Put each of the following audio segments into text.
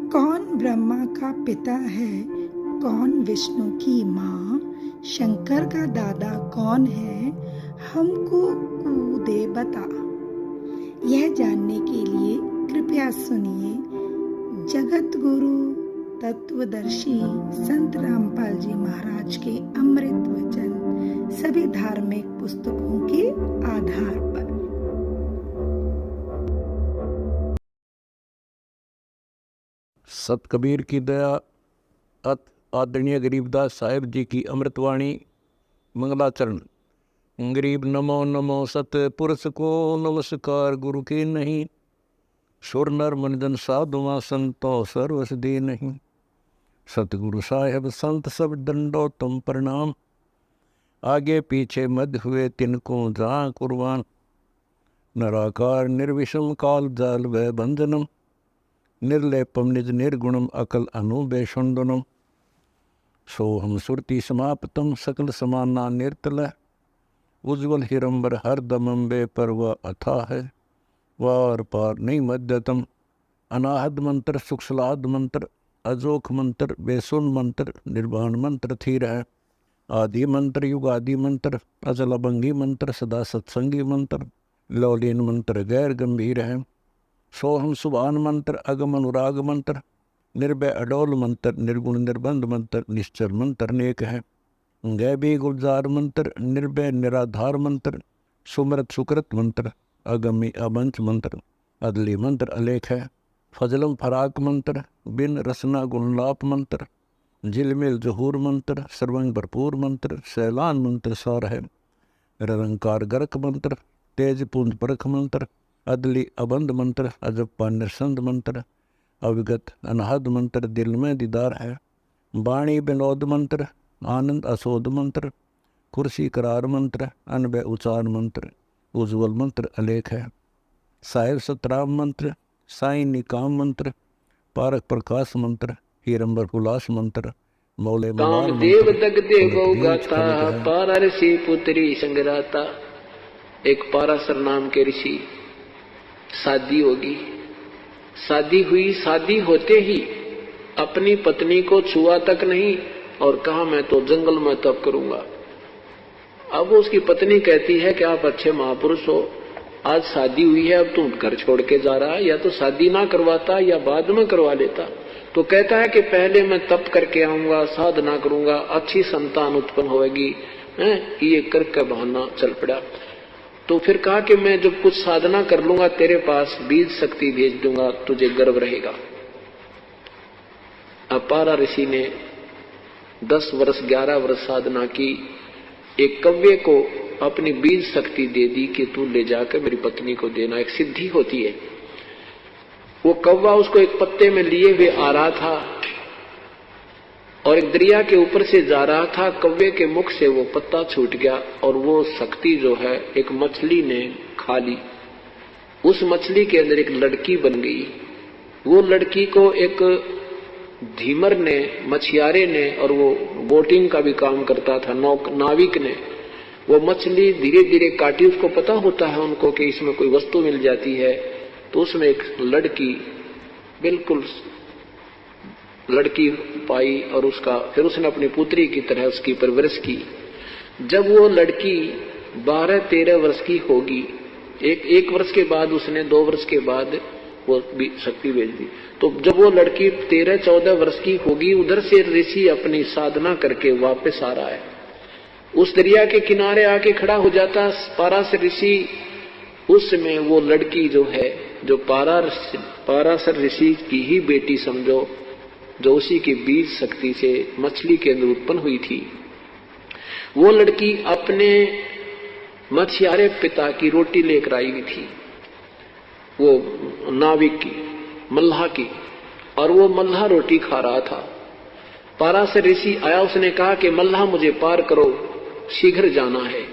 कौन ब्रह्मा का पिता है, कौन विष्णु की माँ, शंकर का दादा कौन है, हमको कूदे बता। यह जानने के लिए कृपया सुनिए जगत गुरु तत्वदर्शी संत रामपाल जी महाराज के अमृत वचन सभी धार्मिक पुस्तकों के आधार पर। सत कबीर की दया अत आदरणीय गरीबदास साहिब जी की अमृतवाणी मंगलाचरण। गरीब नमो नमो सत पुरुष को नमस्कार गुरु के नहीं, सुर नर मनजन साधुआ संतो सर्वस दे नहीं। सतगुरु साहेब संत सब दंडो तुम प्रणाम, आगे पीछे मध्य हुए तिनको जहाँ कुर्बान। नराकार निर्विषम काल जाल व बंधनम, निर्लेपम निज निर्गुणम अकल अनुबेशुंदनम। सोहम सुरति समाप्तम सकल समाना निर्तल, उज्ज्वल हिरंबर हर दमम बे पर वह अथा है। वार पार नहीं मध्यतम, अनाहद मंत्र सुखसलाद मंत्र, अजोख मंत्र बेसुन मंत्र, निर्वाण मंत्र थीर है। आदि मंत्र युगादि मंत्र, अजल अभंगी मंत्र, सदा सत्संगी मंत्र, लौलीन मंत्र गैर गंभीर है। सोहम सुभान मंत्र अगम अनुराग मंत्र, निर्भय अडोल मंत्र, निर्गुण निर्बंध मंत्र, निश्चर मंत्र नेक है। गैबी गुलजार मंत्र, निर्भय निराधार मंत्र, सुमृत सुकृत मंत्र, अगमी अबंच मंत्र, अदली मंत्र अलेख है। फजलम फराक मंत्र, बिन रसना गुणलाप मंत्र, झिलमिल जहूर मंत्र, सर्वंग भरपूर मंत्र, सैलान मंत्र सार है। निरंकार गर्क मंत्र, तेज पुंज परख मंत्र, अदली अबंध मंत्र, अजप्पा निरसंद मंत्र, अविगत अनहद मंत्र, दिल में दीदार है। वाणी विनोद मंत्र, आनंद असोद मंत्र, कुर्सी करार मंत्र, अनबय उचार मंत्र, उज्ज्वल मंत्र अलेख है। साहिब सतराम मंत्र, साई निकाम मंत्र, पारक प्रकाश मंत्र, हीरंबर पुलास मंत्र, मौले काम देव दग देव गाता, पारा ऋषि पुत्री संगराता। एक पारासर नाम के ऋषि, शादी होगी, शादी हुई, शादी होते ही अपनी पत्नी को छुआ तक नहीं और कहा मैं तो जंगल में तप करूंगा। अब उसकी पत्नी कहती है कि आप अच्छे महापुरुष हो, आज शादी हुई है, अब तुम घर छोड़ के जा रहा है, या तो शादी ना करवाता या बाद में करवा लेता। तो कहता है कि पहले मैं तप करके आऊंगा, साधना करूंगा, अच्छी संतान उत्पन्न होगी। ये करके बहाना चल पड़ा। तो फिर कहा कि मैं जब कुछ साधना कर लूंगा तेरे पास बीज शक्ति भेज दूंगा, तुझे गर्व रहेगा। अपारा ऋषि ने 10 वर्ष 11 वर्ष साधना की, एक कव्वे को अपनी बीज शक्ति दे दी कि तू ले जाकर मेरी पत्नी को देना। एक सिद्धि होती है। वो कौवा उसको एक पत्ते में लिए हुए आ रहा था और एक दरिया के ऊपर से जा रहा था। कौवे के मुख से वो पत्ता छूट गया और वो शक्ति जो है एक मछली ने खा ली। उस मछली के अंदर एक लड़की बन गई। वो लड़की को एक धीमर ने, मछियारे ने, और वो बोटिंग का भी काम करता था, नाविक ने, वो मछली धीरे धीरे काटी। उसको पता होता है उनको कि इसमें कोई वस्तु मिल जाती है, तो उसमें एक लड़की, बिल्कुल लड़की पाई और उसका फिर उसने अपनी पुत्री की तरह उसकी परवरिश की। जब वो लड़की 12-13 वर्ष की होगी, एक वर्ष के बाद उसने 2 वर्ष के बाद वो भी शक्ति भेज दी। तो जब वो लड़की 13-14 वर्ष की होगी, उधर से ऋषि अपनी साधना करके वापस आ रहा है। उस दरिया के किनारे आके खड़ा हो जाता पारासर ऋषि। उस समय वो लड़की जो है, जो पारासर ऋषि की ही बेटी समझो, जो उसी की बीज शक्ति से मछली के अंदर उत्पन्न हुई थी, वो लड़की अपने मछियारे पिता की रोटी लेकर आई हुई थी, वो नाविक की, मल्लाह की, और वो मल्लाह रोटी खा रहा था। पारासर ऋषि आया, उसने कहा कि मल्लाह मुझे पार करो, शीघ्र जाना है।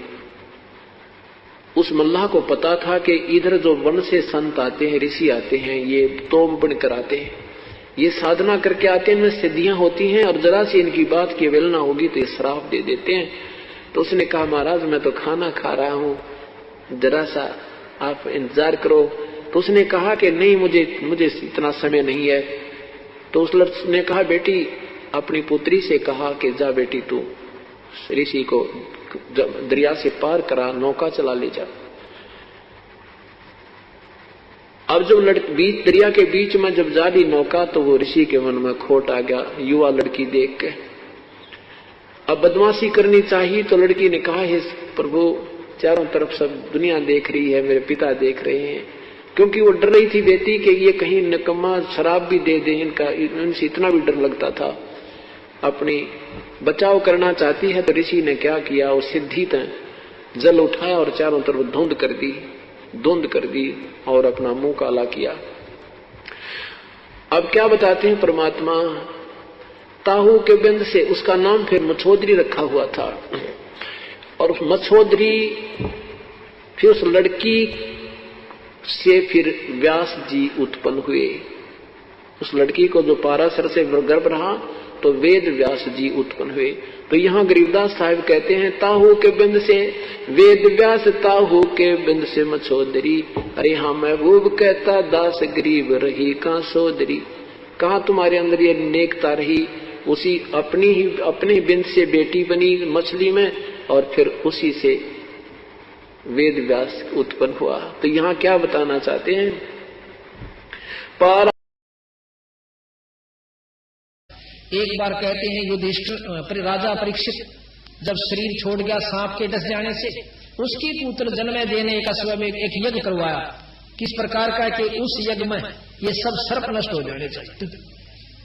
उस मल्लाह को पता था कि इधर जो वन से संत आते हैं, ऋषि आते हैं, ये तोम बनकर आते हैं, ये साधना करके आते हैं, इनमें सिद्धियां होती हैं, और जरा सी इनकी बात की अवहेलना होगी तो ये श्राप दे देते हैं। तो उसने कहा महाराज मैं तो खाना खा रहा हूँ, जरा सा आप इंतजार करो। तो उसने कहा कि नहीं, मुझे इतना समय नहीं है। तो उस लड़की ने कहा, बेटी अपनी पुत्री से कहा कि जा बेटी तू ऋषि को दरिया से पार करा, नौका चला ले जा। अब जब बीच दरिया के बीच में जब जा रही नौका तो वो ऋषि के मन में खोट आ गया युवा लड़की देख के। अब बदमाशी करनी चाहिए तो लड़की ने कहा, हे प्रभु चारों तरफ सब दुनिया देख रही है, मेरे पिता देख रहे हैं, क्योंकि वो डर रही थी बेटी कि ये कहीं निकम्मा शराब भी दे दे, इनसे इतना भी डर लगता था। अपनी बचाव करना चाहती है तो ऋषि ने क्या किया, वो सिद्धि जल उठाया और चारों तरफ धुंध कर दी और अपना मुंह काला किया। अब क्या बताते हैं परमात्मा, ताहू के बिंद से उसका नाम फिर मछोदरी रखा हुआ था, और उस मछोदरी फिर उस लड़की से फिर व्यास जी उत्पन्न हुए। उस लड़की को जो पाराशर से गर्भ रहा तो वेद व्यास जी उत्पन्न हुए। तो यहाँ गरीबदास साहिब कहते हैं, ताहू के बिंद से वेद व्यास, ताहू के बिंद से मछोदरी। अरे हाँ महबूब कहता दास गरीब रही कहाँ सोदरी। कहाँ तुम्हारे अंदर ये नेकता रही, उसी अपने बिंद से बेटी बनी मछली में और फिर उसी से वेद व्यास उत्पन्न हुआ। तो यहाँ क्या बताना चाहते हैं, एक बार कहते हैं युधिष्ठिर राजा परीक्षित जब शरीर छोड़ गया सांप के डस जाने से, उसकी पुत्र जन्म देने का स्वयं एक यज्ञ करवाया। किस प्रकार का कि उस यज्ञ में ये सब सर्प नष्ट हो जाने चाहिए,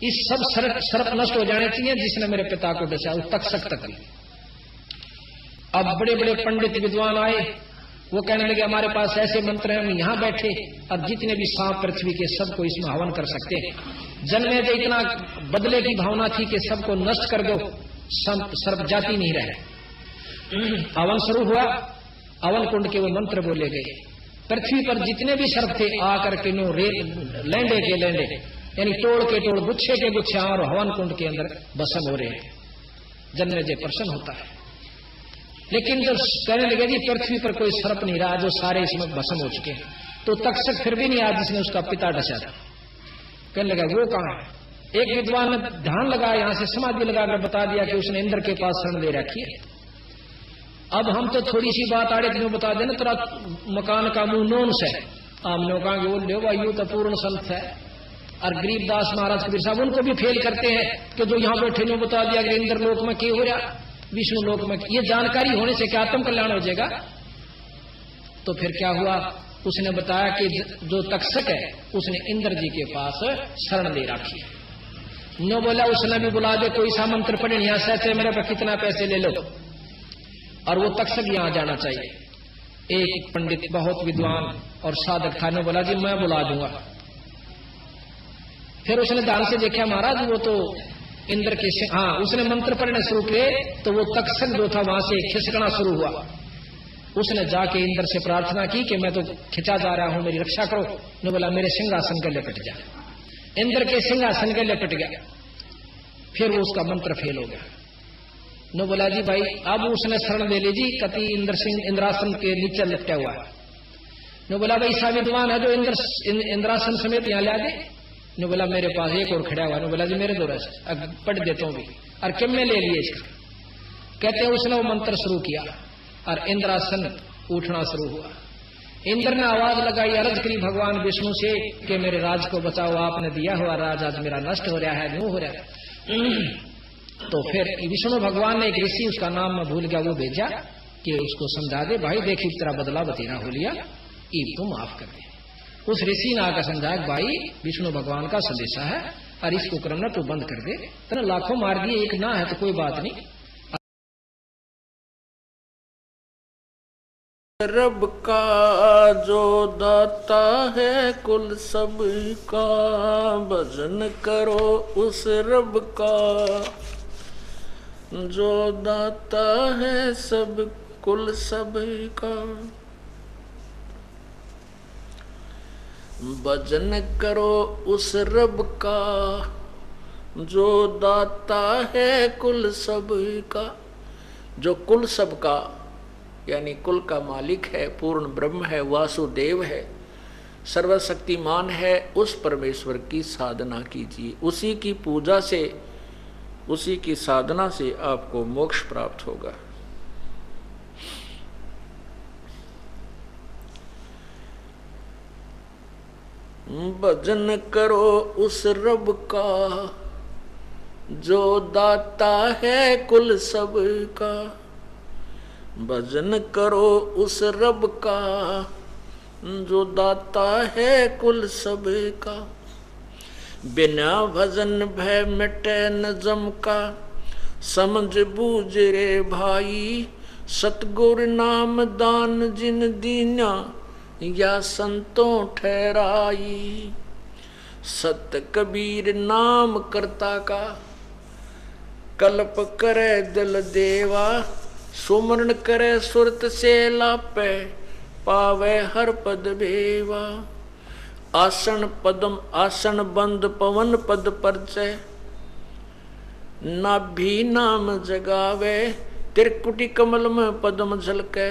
इस सब सर्प नष्ट हो जाने चाहिए जिसने मेरे पिता को डसा, उस तक भी। अब बड़े बड़े पंडित विद्वान आए, वो कहने लगे हमारे पास ऐसे मंत्र हैं, हम यहाँ बैठे और जितने भी सांप पृथ्वी के सबको इसमें हवन कर सकते हैं। जन्मे दे इतना बदले की भावना थी कि सबको नष्ट कर दो, सर्प जाति नहीं रहे। हवन शुरू हुआ, हवन कुंड के वो मंत्र बोले गए। पृथ्वी पर जितने भी सर्प थे आकर के नो लैंडे के लैंडे, यानी तोड़ के तोड़, गुच्छे के गुच्छे और हवन कुंड के अंदर भस्म हो रहे हैं। जन्मे दे प्रसन्न होता है। लेकिन जब कहने लगे जी पृथ्वी पर कोई सर्प नहीं रहा, जो सारे इसमें भस्म हो चुके हैं, तो तक्षक फिर भी नहीं आया जिसने उसका पिता डसा था। कहने लगा वो कहां है। एक विद्वान ने ध्यान लगाया, यहां से समाधि लगाकर बता दिया कि उसने इंद्र के पास शरण ले रखी है। अब हम तो थोड़ी सी बात आड़े तुम्हें बता देना, तेरा मकान का मुंह नोन से हम लोग बोल भाई तो पूर्ण संत है। और गरीबदास महाराज कबीर साहब उनको भी फेल करते हैं कि जो यहाँ बैठे ने बता दिया कि इंद्र लोक में क्या हो रहा, विष्णु लोक में। ये जानकारी होने से क्या आत्म कल्याण हो जाएगा। तो फिर क्या हुआ, उसने बताया कि जो तक्षक है उसने इंद्र जी के पास शरण ले रखी है। नो बोला उसने भी बुला दे, कोई सा मंत्र पढ़े, यहां से मेरे पर कितना पैसे ले लो, और वो तक्षक यहां जाना चाहिए। एक पंडित बहुत विद्वान और साधक था, ने बोला जी मैं बुला दूंगा। फिर उसने ध्यान से देखा, महाराज वो तो इंद्र के हाँ, उसने मंत्र पढ़ने शुरू किए तो वो तक्षक जो था वहां से खिसकना शुरू हुआ। उसने जाके इंद्र से प्रार्थना की कि मैं तो खिंचा जा रहा हूं, मेरी रक्षा करो। ने बोला मेरे सिंहासन के लिपट जा। इंद्र के सिंहासन के लिपट गया। फिर वो उसका मंत्र फेल हो गया। ने बोला जी भाई अब उसने शरण ले ली जी, कति इंद्र सिंह इंद्रासन के नीचे लपटा हुआ है। ने बोला भाई सा विद्वान है जो इंद्रासन समेत यहाँ ला दे। ने बोला मेरे पास एक और खड़ा हुआ। ने बोला जी मेरे दो रस पढ़ देता हूँ भी, और किम में ले लिए इसका। कहते हैं उसने वो मंत्र शुरू किया और इंद्रासन उठना शुरू हुआ। इंद्र ने आवाज लगाई, अर्ज करी भगवान विष्णु से कि मेरे राज को बचाओ, आपने दिया हुआ राज आज मेरा नष्ट हो रहा है, यूं हो रहा है। तो फिर विष्णु भगवान ने एक ऋषि, उसका नाम मैं भूल गया, वो भेजा कि उसको समझा दे भाई देखी तेरा बदला बतेरा हो लिया, ईब तो माफ कर दे। उस ऋषि ने आकर समझाया भाई विष्णु भगवान का संदेशा है और इसको क्रम तू बंद कर दे, तेरा लाखों मार दिए एक ना है तो कोई बात नहीं। रब का जो दाता है कुल सब का, भजन करो उस रब का जो दाता है सब कुल सब का। भजन करो उस रब का जो दाता है कुल सब का। जो कुल सब का यानी कुल का मालिक है, पूर्ण ब्रह्म है, वासुदेव है, सर्वशक्तिमान है, उस परमेश्वर की साधना कीजिए। उसी की पूजा से, उसी की साधना से आपको मोक्ष प्राप्त होगा। भजन करो उस रब का जो दाता है कुल सब का। भजन करो उस रब का जो दाता है कुल सब का। बिना भजन भय मिटे न जम का, समझ बूझ रे भाई। सतगुर नाम दान जिन दीना, या संतों ठहराई। सत कबीर नाम करता का, कल्प करे दिल देवा। सुमरण करे सुरत से लापे, पावे हर पद भेवा। आसन पदम आसन बंद पवन पद परचय, नाभि नाम जगावे। त्रिकुटी कमल में पद्म झलके,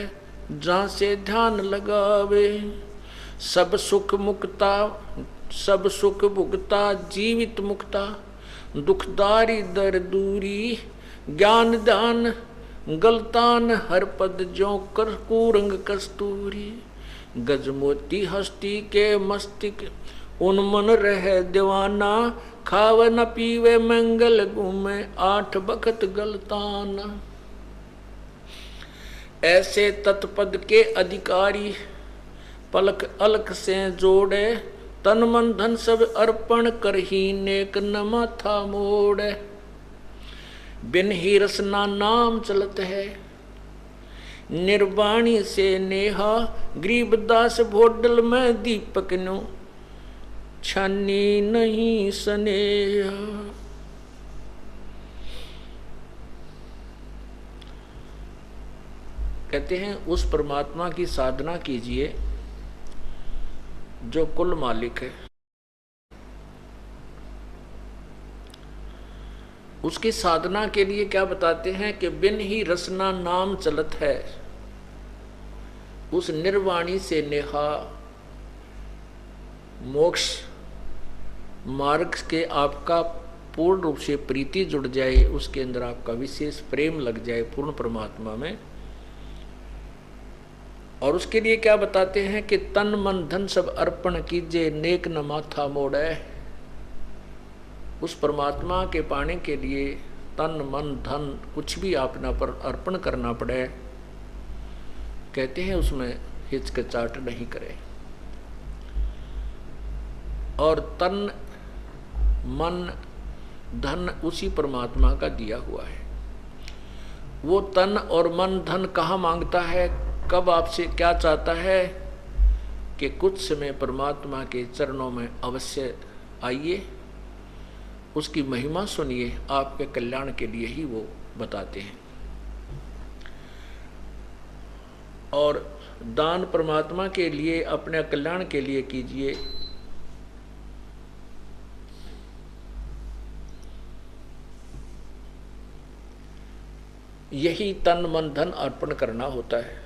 जहाँ से ध्यान लगावे। सब सुख मुक्ता, सब सुख भुगता जीवित मुक्ता। दुखदारी दर दूरी, ज्ञान दान गलतान। हर पद ज्यों कर कूरंग कस्तूरी। गजमोती हस्ती के मस्तिक, उन्मन रहे दीवाना। खाव न पीवे मंगल घूमे, 8 बखत गलताना। ऐसे तत्पद के अधिकारी, पलक अलख से जोड़े। तन मन धन सब अर्पण कर ही, नेक न माथा मोड़े। बिन ही रसना नाम चलत है, निर्वाणी से नेहा। गरीबदास भोडल में दीपक नो, छानी नहीं स्नेहा। कहते हैं उस परमात्मा की साधना कीजिए जो कुल मालिक है। उसकी साधना के लिए क्या बताते हैं कि बिन ही रसना नाम चलत है। उस निर्वाणी से नेहा, मोक्ष मार्ग के आपका पूर्ण रूप से प्रीति जुड़ जाए, उसके अंदर आपका विशेष प्रेम लग जाए पूर्ण परमात्मा में। और उसके लिए क्या बताते हैं कि तन मन धन सब अर्पण कीजिए, नेक न माथा मोड़े। उस परमात्मा के पाने के लिए तन मन धन कुछ भी अपना पर अर्पण करना पड़े, कहते हैं उसमें हिचकिचाहट नहीं करे। और तन मन धन उसी परमात्मा का दिया हुआ है। वो तन और मन धन कहाँ मांगता है, कब आपसे क्या चाहता है कि कुछ समय परमात्मा के चरणों में अवश्य आइए, उसकी महिमा सुनिए, आपके कल्याण के लिए ही वो बताते हैं। और दान परमात्मा के लिए, अपने कल्याण के लिए कीजिए। यही तन मन धन अर्पण करना होता है।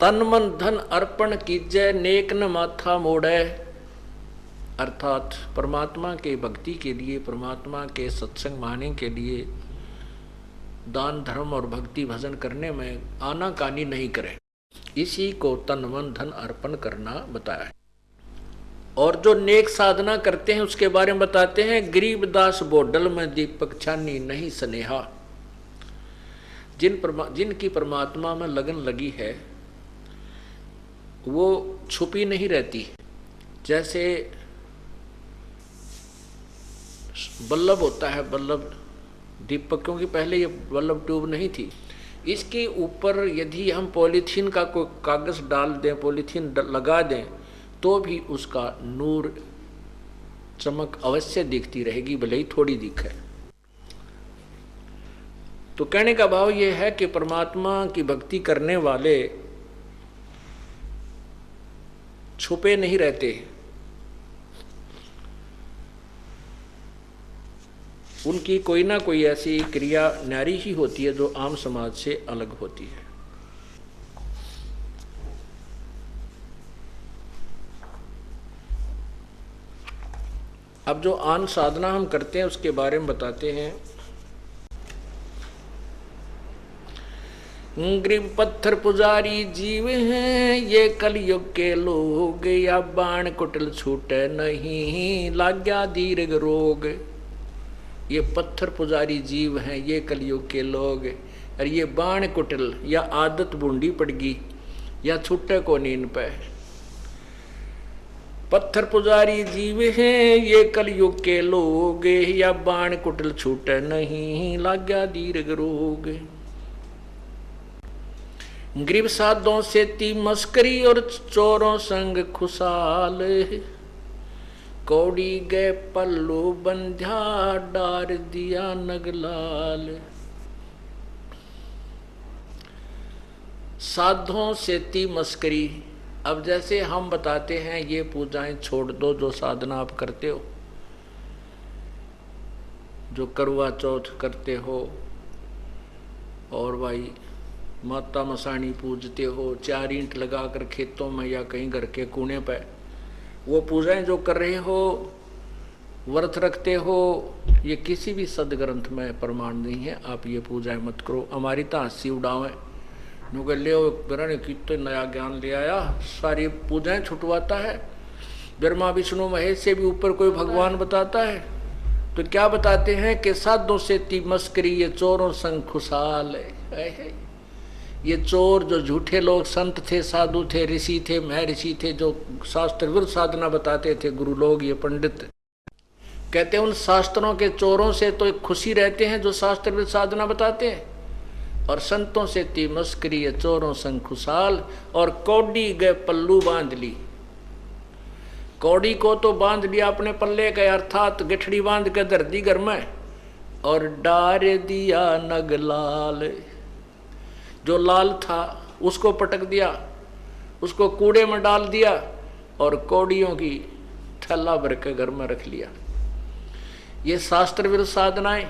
तन मन धन अर्पण कीजिए, नेक न माथा मोड़े। अर्थात परमात्मा के भक्ति के लिए, परमात्मा के सत्संग माने के लिए दान धर्म और भक्ति भजन करने में आनाकानी नहीं करें। इसी को तन मन धन अर्पण करना बताया है। और जो नेक साधना करते हैं उसके बारे में बताते हैं, गरीबदास बोडल में दीपक छानी नहीं स्नेहा। जिनकी परमात्मा में लगन लगी है वो छुपी नहीं रहती। जैसे बल्लभ होता है, बल्लभ दीपक, क्योंकि पहले ये बल्लभ ट्यूब नहीं थी, इसके ऊपर यदि हम पॉलीथीन का कोई कागज डाल दें, पॉलीथीन लगा दें, तो भी उसका नूर चमक अवश्य दिखती रहेगी, भले ही थोड़ी दिखे। तो कहने का भाव यह है कि परमात्मा की भक्ति करने वाले छुपे नहीं रहते, उनकी कोई ना कोई ऐसी क्रिया न्यारी ही होती है जो आम समाज से अलग होती है। अब जो आन साधना हम करते हैं उसके बारे में बताते हैं। ग्रीब पत्थर पुजारी जीव हैं ये कलयुग के लोग, या बाण कुटिल छूटे नहीं लाग्या दीर्घ रोग। ये पत्थर पुजारी जीव हैं ये कलयुग के लोग, और ये बाण कुटिल या आदत बूंदी पड़गी या छूटे को नींद पे। पत्थर पुजारी जीव हैं ये कलयुग के लोग, या बाण कुटिल छूटे नहीं लाग्या दीर्घ रोग। ग्रीब साधों से ती मस्करी और चोरों संग खुशाल, कौड़ी गए पल्लू बंध्या डार दिया नगलाल। साधों से ती मस्करी, अब जैसे हम बताते हैं ये पूजाएं छोड़ दो जो साधना आप करते हो, जो करवा चौथ करते हो और भाई माता मसाणी पूजते हो, 4 ईंट लगाकर खेतों में या कहीं घर के कोने पे, वो पूजाएं जो कर रहे हो, व्रत रखते हो, ये किसी भी सदग्रंथ में प्रमाण नहीं है। आप ये पूजाएं मत करो। हमारी तो हंसी उड़ावें नुगे ले ने कितने नया ज्ञान ले आया, सारी पूजाएं छुटवाता है। ब्रह्मा विष्णु महेश से भी ऊपर कोई भगवान बताता है। तो क्या बताते हैं कि साधों से ती मस्करी ये चोरों संग खुशाल है। ये चोर जो झूठे लोग संत थे, साधु थे, ऋषि थे, महर्षि थे, जो शास्त्र विरुद्ध साधना बताते थे, गुरु लोग, ये पंडित कहते हैं उन शास्त्रों के चोरों से तो एक खुशी रहते हैं जो शास्त्र विरुद्ध साधना बताते हैं, और संतों से ती मस्करी ये चोरों संग खुशाल। और कौड़ी गए पल्लू बांध ली, कौड़ी को तो बांध लिया अपने पल्ले के, अर्थात गठड़ी बांध के धर दी घर में, और डार दिया नगलाल, जो लाल था उसको पटक दिया, उसको कूड़े में डाल दिया और कौड़ियों की थैला भर के घर में रख लिया। ये शास्त्र विरुद्ध साधनाएं,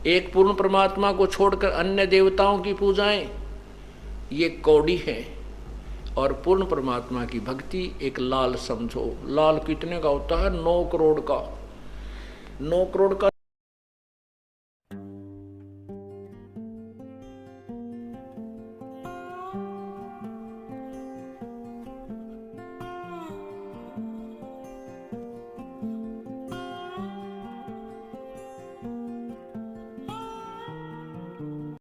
एक पूर्ण परमात्मा को छोड़कर अन्य देवताओं की पूजाएं, ये कौड़ी है। और पूर्ण परमात्मा की भक्ति एक लाल समझो। लाल कितने का होता है? 9 करोड़ का। 9 करोड़ का